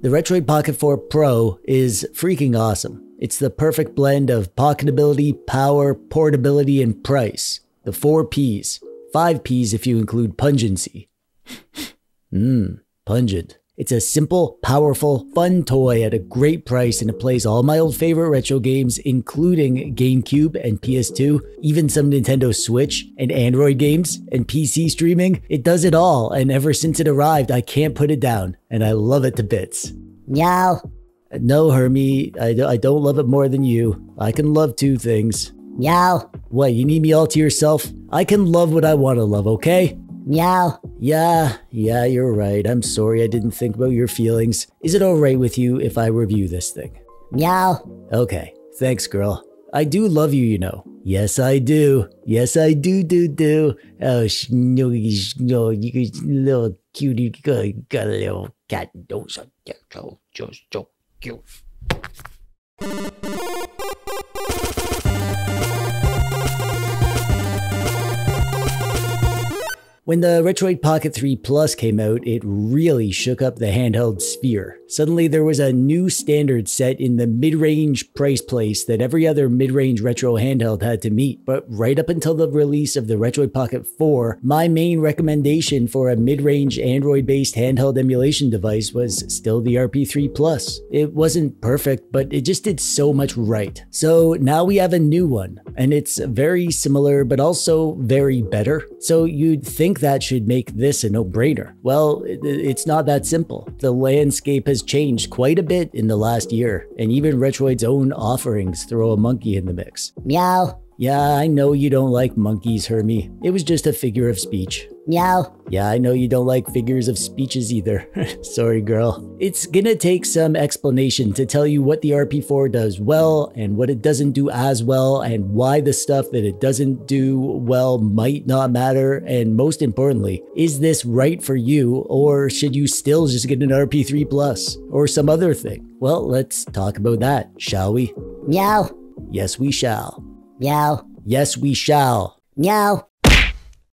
The Retroid Pocket 4 Pro is freaking awesome. It's the perfect blend of pocketability, power, portability, and price. The 4 Ps. 5 Ps if you include pungency. Pungent. It's a simple, powerful, fun toy at a great price, and it plays all my old favorite retro games, including Gamecube and PS2, even some Nintendo Switch and Android games and PC streaming. It does it all, and ever since it arrived, I can't put it down, and I love it to bits. Meow. No, Hermie, I don't love it more than you. I can love 2 things. Meow. What, you need me all to yourself? I can love what I want to love, okay? Meow. Yeah, you're right. I'm sorry I didn't think about your feelings. Is it alright with you if I review this thing? Meow. Okay, thanks, girl. I do love you, you know. Yes, I do. Yes, I do. Oh, no, you little cutie, got a little cat nose on there, just so cute. When the Retroid Pocket 3 Plus came out, it really shook up the handheld sphere. Suddenly there was a new standard set in the mid-range price place that every other mid-range retro handheld had to meet. But right up until the release of the Retroid Pocket 4, my main recommendation for a mid-range Android-based handheld emulation device was still the RP3 Plus. It wasn't perfect, but it just did so much right. So now we have a new one, and it's very similar but also very better. So you'd think that should make this a no-brainer. Well, it's not that simple. The landscape has changed quite a bit in the last year, and even Retroid's own offerings throw a monkey in the mix. Meow. Yeah, I know you don't like monkeys, Hermie. It was just a figure of speech. Meow. Yeah, I know you don't like figures of speeches either. Sorry, girl. It's gonna take some explanation to tell you what the RP4 does well and what it doesn't do as well, and why the stuff that it doesn't do well might not matter, and most importantly, is this right for you, or should you still just get an RP3 Plus or some other thing? Well, let's talk about that, shall we? Meow. Yes, we shall. Meow. Yes, we shall. Meow.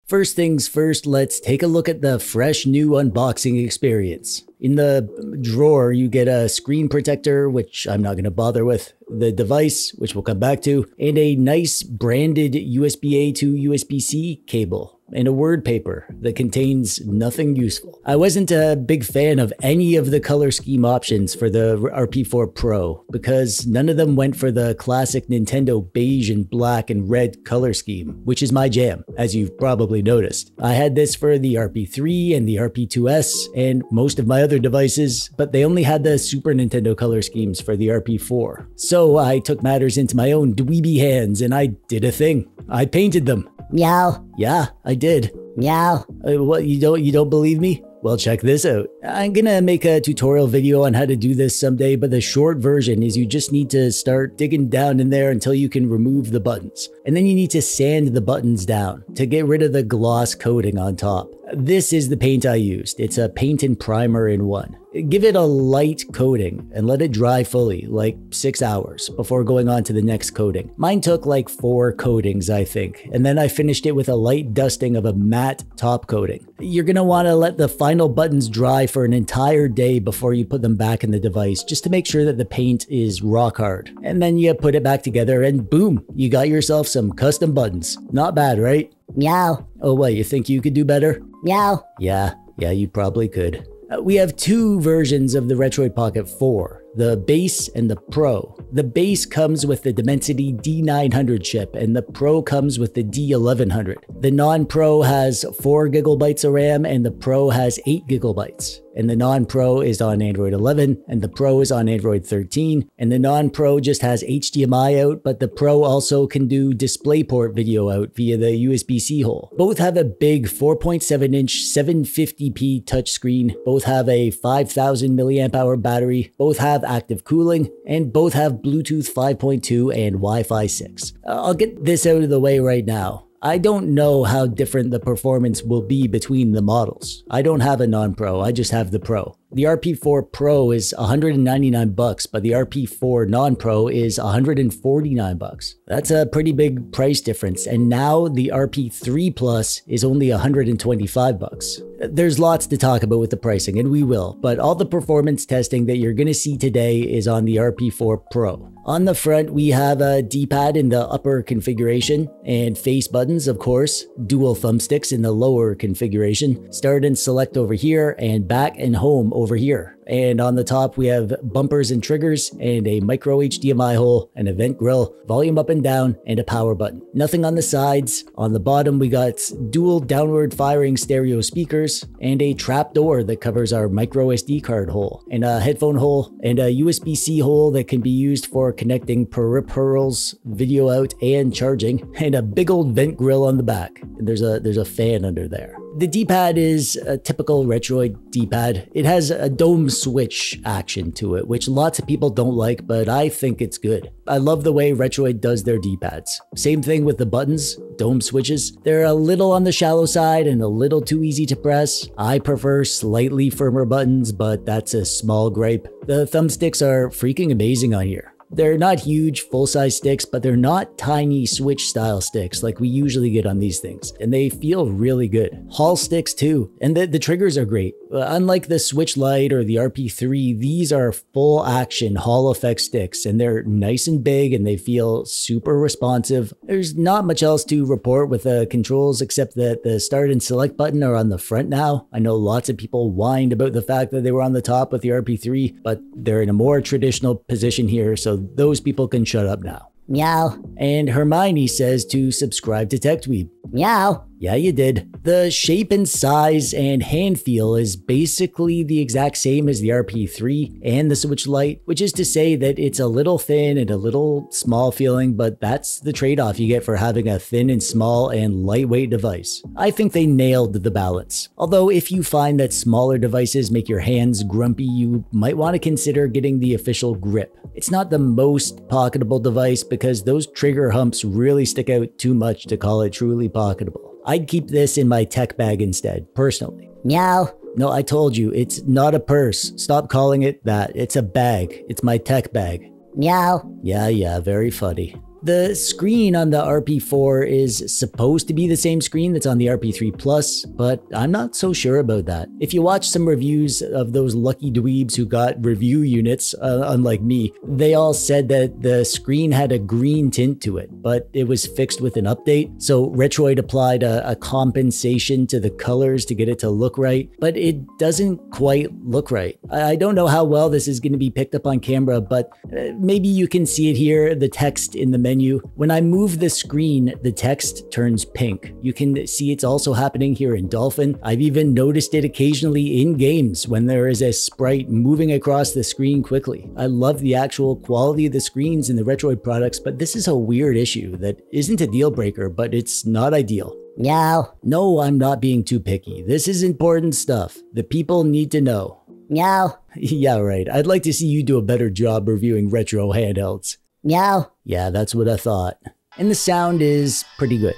First things first, let's take a look at the fresh new unboxing experience. In the drawer, you get a screen protector, which I'm not going to bother with, the device, which we'll come back to, and a nice branded USB-A to USB-C cable, and a word paper that contains nothing useful. I wasn't a big fan of any of the color scheme options for the RP4 Pro, because none of them went for the classic Nintendo beige and black and red color scheme, which is my jam, as you've probably noticed. I had this for the RP3 and the RP2S, and most of my other devices, but they only had the Super Nintendo color schemes for the RP4. So I took matters into my own dweeby hands, and I did a thing. I painted them. Meow. Yeah, I did. Meow. What, you don't believe me? Well, check this out. I'm gonna make a tutorial video on how to do this someday, but the short version is you just need to start digging down in there until you can remove the buttons. And then you need to sand the buttons down to get rid of the gloss coating on top. This is the paint I used. It's a paint and primer in one. Give it a light coating and let it dry fully, like 6 hours, before going on to the next coating. Mine took like 4 coatings, I think, and then I finished it with a light dusting of a matte top coating. You're gonna wanna let the final buttons dry for an entire day before you put them back in the device, just to make sure that the paint is rock hard. And then you put it back together and boom, you got yourself some custom buttons. Not bad, right? Meow. Oh, what, you think you could do better? Meow. Yeah, you probably could. We have 2 versions of the Retroid Pocket 4, the base and the Pro. The base comes with the Dimensity D900 chip, and the Pro comes with the D1100. The non-Pro has 4 GB of RAM, and the Pro has 8 GB. And the non-Pro is on Android 11, and the Pro is on Android 13, and the non-Pro just has HDMI out, but the Pro also can do DisplayPort video out via the USB-C hole. Both have a big 4.7-inch 750p touchscreen, both have a 5000 mAh battery, both have active cooling, and both have Bluetooth 5.2 and Wi-Fi 6. I'll get this out of the way right now. I don't know how different the performance will be between the models. I don't have a non-Pro, I just have the Pro. The RP4 Pro is $199, but the RP4 Non-Pro is $149. That's a pretty big price difference, and now the RP3 Plus is only $125. There's lots to talk about with the pricing, and we will, but all the performance testing that you're going to see today is on the RP4 Pro. On the front, we have a D-pad in the upper configuration, and face buttons, of course, dual thumbsticks in the lower configuration, start and select over here, and back and home over here. And on the top, we have bumpers and triggers, and a micro HDMI hole, an event grill, volume up and down, and a power button. Nothing on the sides. On the bottom, we got dual downward firing stereo speakers, and a trap door that covers our micro SD card hole, and a headphone hole, and a USB-C hole that can be used for connecting peripherals, video out, and charging, and a big old vent grill on the back. There's a fan under there. The D-pad is a typical Retroid D-pad. It has a dome switch action to it, which lots of people don't like, but I think it's good. I love the way Retroid does their D-pads. Same thing with the buttons, dome switches. They're a little on the shallow side and a little too easy to press. I prefer slightly firmer buttons, but that's a small gripe. The thumbsticks are freaking amazing on here. They're not huge, full-size sticks, but they're not tiny Switch-style sticks like we usually get on these things, and they feel really good. Hall sticks too, and the triggers are great. Unlike the Switch Lite or the RP3, these are full-action Hall effect sticks, and they're nice and big, and they feel super responsive. There's not much else to report with the controls, except that the start and select button are on the front now. I know lots of people whined about the fact that they were on the top with the RP3, but they're in a more traditional position here, so those people can shut up now. Meow. And Hermione says to subscribe to TechDweeb. Meow. Yeah, you did. The shape and size and hand feel is basically the exact same as the RP3 and the Switch Lite, which is to say that it's a little thin and a little small feeling, but that's the trade-off you get for having a thin and small and lightweight device. I think they nailed the balance. Although if you find that smaller devices make your hands grumpy, you might want to consider getting the official grip. It's not the most pocketable device because those trigger humps really stick out too much to call it truly pocketable. I'd keep this in my tech bag instead, personally. Meow. No, I told you, it's not a purse. Stop calling it that. It's a bag. It's my tech bag. Meow. Yeah, very funny. The screen on the RP4 is supposed to be the same screen that's on the RP3 Plus, but I'm not so sure about that. If you watch some reviews of those lucky dweebs who got review units, unlike me, they all said that the screen had a green tint to it, but it was fixed with an update. So Retroid applied a compensation to the colors to get it to look right, but it doesn't quite look right. I don't know how well this is going to be picked up on camera, but maybe you can see it here, the text in the menu. When I move the screen, the text turns pink. You can see it's also happening here in Dolphin. I've even noticed it occasionally in games when there is a sprite moving across the screen quickly. I love the actual quality of the screens in the Retroid products, but this is a weird issue that isn't a deal breaker, but it's not ideal. Meow. No, I'm not being too picky. This is important stuff. The people need to know. Meow. Yeah, right. I'd like to see you do a better job reviewing retro handhelds. Meow. Yeah, that's what I thought. And the sound is pretty good.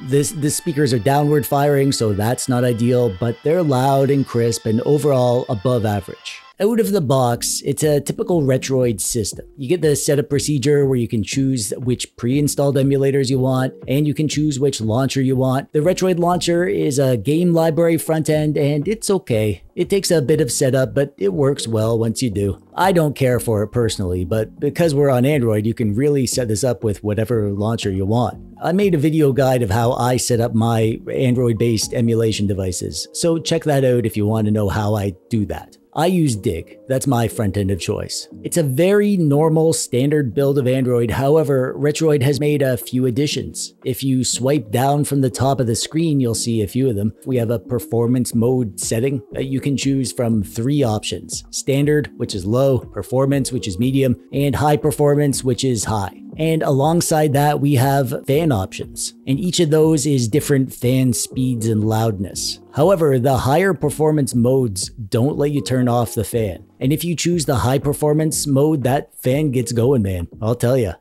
The speakers are downward firing, so that's not ideal, but they're loud and crisp and overall above average. Out of the box, it's a typical Retroid system. You get the setup procedure where you can choose which pre-installed emulators you want, and you can choose which launcher you want. The Retroid launcher is a game library front end, and it's okay. It takes a bit of setup, but it works well once you do. I don't care for it personally, but because we're on Android, you can really set this up with whatever launcher you want. I made a video guide of how I set up my Android-based emulation devices, so check that out if you want to know how I do that. I use Dig. That's my front end of choice. It's a very normal standard build of Android. However, Retroid has made a few additions. If you swipe down from the top of the screen, you'll see a few of them. We have a performance mode setting that you can choose from 3 options. Standard, which is low, performance, which is medium, and high performance, which is high. And alongside that, we have fan options, and each of those is different fan speeds and loudness. However, the higher performance modes don't let you turn off the fan. And if you choose the high performance mode, that fan gets going, man. I'll tell you.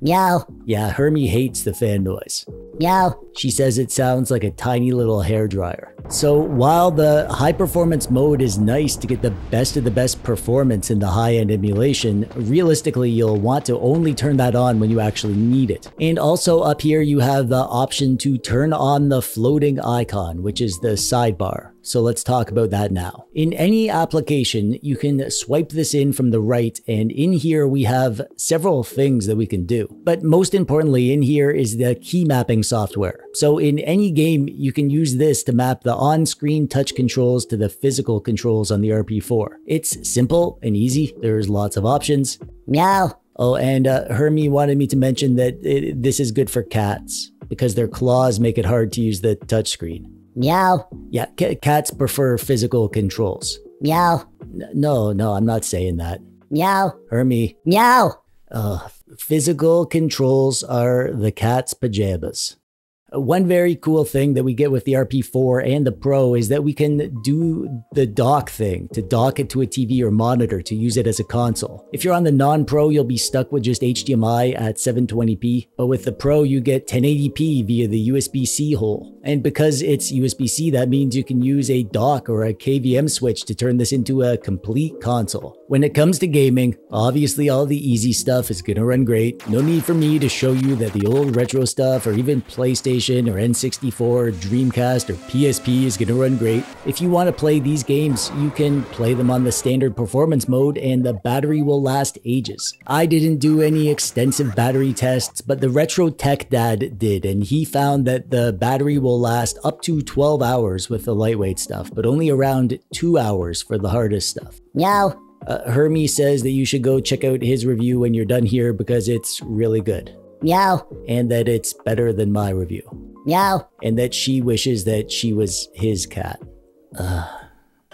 Meow. Yeah, Hermie hates the fan noise. Meow. She says it sounds like a tiny little hairdryer. So while the high performance mode is nice to get the best of the best performance in the high-end emulation, realistically you'll want to only turn that on when you actually need it. And also up here you have the option to turn on the floating icon, which is the sidebar. So let's talk about that now. In any application, you can swipe this in from the right, and in here we have several things that we can do. But most importantly, in here is the key mapping software. So in any game, you can use this to map the on-screen touch controls to the physical controls on the RP4. It's simple and easy. There's lots of options. Meow. Oh, and Hermie wanted me to mention that this is good for cats because their claws make it hard to use the touchscreen. Meow. Yeah, cats prefer physical controls. Meow. No, I'm not saying that. Meow. Hermie. Meow. Physical controls are the cat's pajamas. One very cool thing that we get with the RP4 and the Pro is that we can do the dock thing, to dock it to a TV or monitor to use it as a console. If you're on the non-Pro, you'll be stuck with just HDMI at 720p, but with the Pro, you get 1080p via the USB-C hole. And because it's USB-C, that means you can use a dock or a KVM switch to turn this into a complete console. When it comes to gaming, obviously all the easy stuff is gonna run great. No need for me to show you that the old retro stuff or even PlayStation or N64 or Dreamcast or PSP is gonna run great. If you want to play these games, you can play them on the standard performance mode and the battery will last ages. I didn't do any extensive battery tests, but the Retro Tech Dad did, and he found that the battery will last up to 12 hours with the lightweight stuff, but only around 2 hours for the hardest stuff. Meow. Hermie says that you should go check out his review when you're done here because it's really good. Meow. And that it's better than my review. Meow. And that she wishes that she was his cat.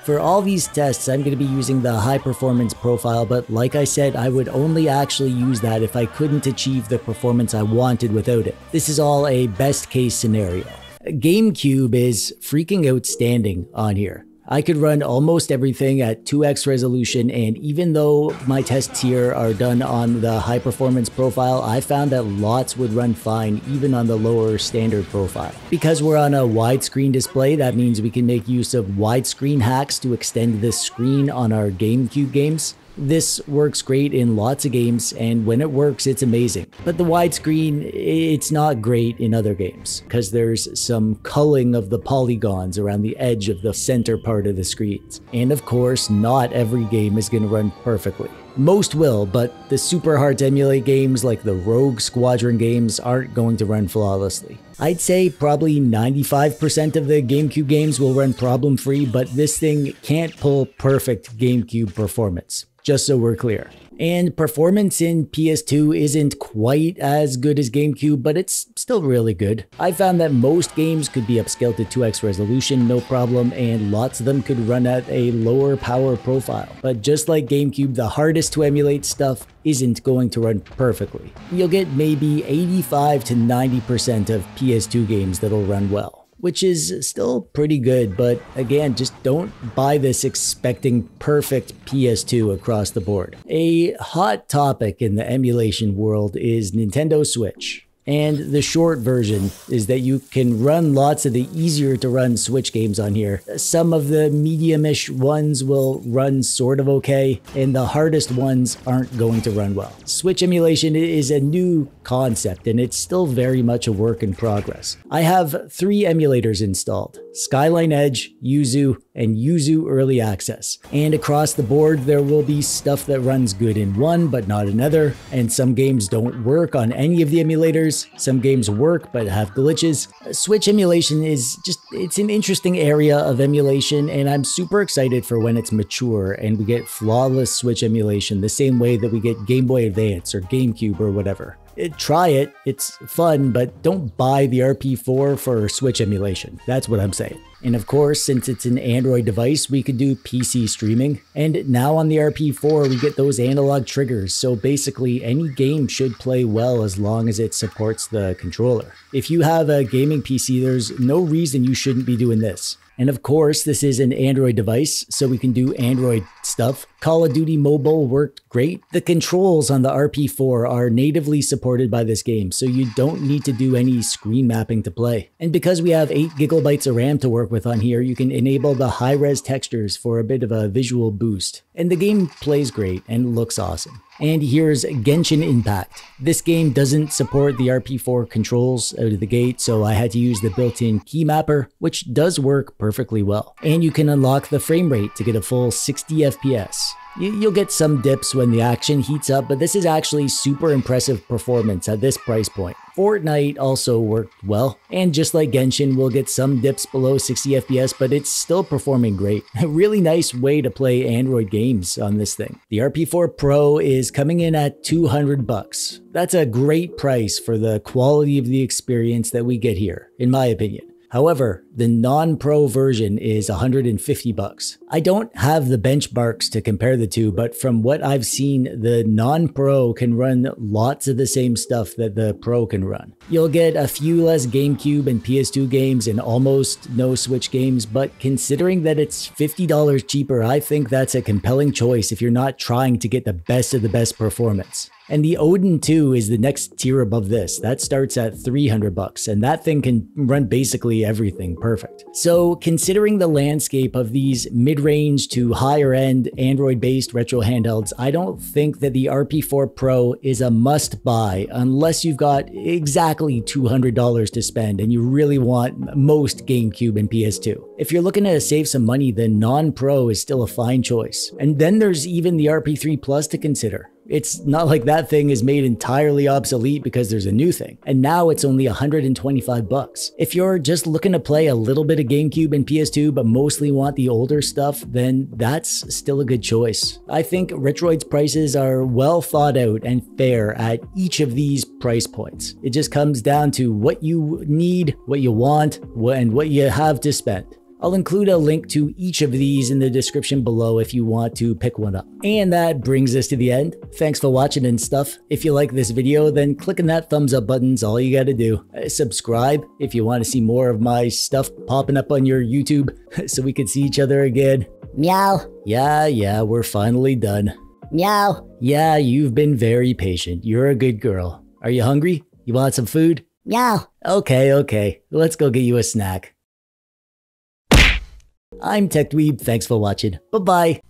For all these tests, I'm going to be using the high performance profile, but like I said, I would only actually use that if I couldn't achieve the performance I wanted without it. This is all a best case scenario. Gamecube is freaking outstanding on here. I could run almost everything at 2x resolution, and even though my tests here are done on the high performance profile, I found that lots would run fine even on the lower standard profile. Because we're on a widescreen display, that means we can make use of widescreen hacks to extend the screen on our Gamecube games. This works great in lots of games, and when it works, it's amazing. But the widescreen, it's not great in other games, because there's some culling of the polygons around the edge of the center part of the screens. And of course, not every game is going to run perfectly. Most will, but the super hard to emulate games like the Rogue Squadron games aren't going to run flawlessly. I'd say probably 95% of the GameCube games will run problem-free, but this thing can't pull perfect GameCube performance. Just so we're clear. And performance in PS2 isn't quite as good as GameCube, but it's still really good. I found that most games could be upscaled to 2x resolution, no problem, and lots of them could run at a lower power profile. But just like GameCube, the hardest to emulate stuff isn't going to run perfectly. You'll get maybe 85 to 90% of PS2 games that'll run well, which is still pretty good, but again, just don't buy this expecting perfect PS2 across the board. A hot topic in the emulation world is Nintendo Switch. And the short version is that you can run lots of the easier to run Switch games on here. Some of the medium-ish ones will run sort of okay, and the hardest ones aren't going to run well. Switch emulation is a new concept, and it's still very much a work in progress. I have 3 emulators installed: Skyline Edge, Yuzu, and Yuzu Early Access. And across the board, there will be stuff that runs good in one but not another, and some games don't work on any of the emulators. Some games work but have glitches. Switch emulation is it's an interesting area of emulation, and I'm super excited for when it's mature and we get flawless Switch emulation the same way that we get Game Boy Advance or GameCube or whatever. Try it, it's fun, but don't buy the RP4 for Switch emulation. That's what I'm saying. And of course, since it's an Android device, we could do PC streaming. And now on the RP4, we get those analog triggers, so basically any game should play well as long as it supports the controller. If you have a gaming PC, there's no reason you shouldn't be doing this. And of course, this is an Android device, so we can do Android stuff. Call of Duty Mobile worked great. The controls on the RP4 are natively supported by this game, so you don't need to do any screen mapping to play. And because we have 8 gigabytes of RAM to work with on here, you can enable the high-res textures for a bit of a visual boost. And the game plays great and looks awesome. And here's Genshin Impact. This game doesn't support the RP4 controls out of the gate, so I had to use the built-in key mapper, which does work perfectly well. And you can unlock the frame rate to get a full 60 FPS. You'll get some dips when the action heats up, but this is actually super impressive performance at this price point. Fortnite also worked well, and just like Genshin, we'll get some dips below 60 FPS, but it's still performing great. A really nice way to play Android games on this thing. The RP4 Pro is coming in at $200. That's a great price for the quality of the experience that we get here, in my opinion. However, the non-pro version is $150. I don't have the benchmarks to compare the two, but from what I've seen, the non-pro can run lots of the same stuff that the pro can run. You'll get a few less GameCube and PS2 games and almost no Switch games, but considering that it's $50 cheaper, I think that's a compelling choice if you're not trying to get the best of the best performance. And the Odin 2 is the next tier above this. That starts at $300, and that thing can run basically everything perfect. So considering the landscape of these mid-range to higher-end Android-based retro handhelds, I don't think that the RP4 Pro is a must-buy unless you've got exactly $200 to spend and you really want most GameCube and PS2. If you're looking to save some money, then non-Pro is still a fine choice. And then there's even the RP3 Plus to consider. It's not like that thing is made entirely obsolete because there's a new thing. And now it's only $125. If you're just looking to play a little bit of GameCube and PS2 but mostly want the older stuff, then that's still a good choice. I think Retroid's prices are well thought out and fair at each of these price points. It just comes down to what you need, what you want, and what you have to spend. I'll include a link to each of these in the description below if you want to pick one up. And that brings us to the end. Thanks for watching and stuff. If you like this video, then clicking that thumbs up button's all you gotta do. Subscribe if you want to see more of my stuff popping up on your YouTube so we can see each other again. Meow. Yeah, we're finally done. Meow. Yeah, you've been very patient. You're a good girl. Are you hungry? You want some food? Meow. Okay. Let's go get you a snack. I'm TechDweeb. Thanks for watching. Bye-bye.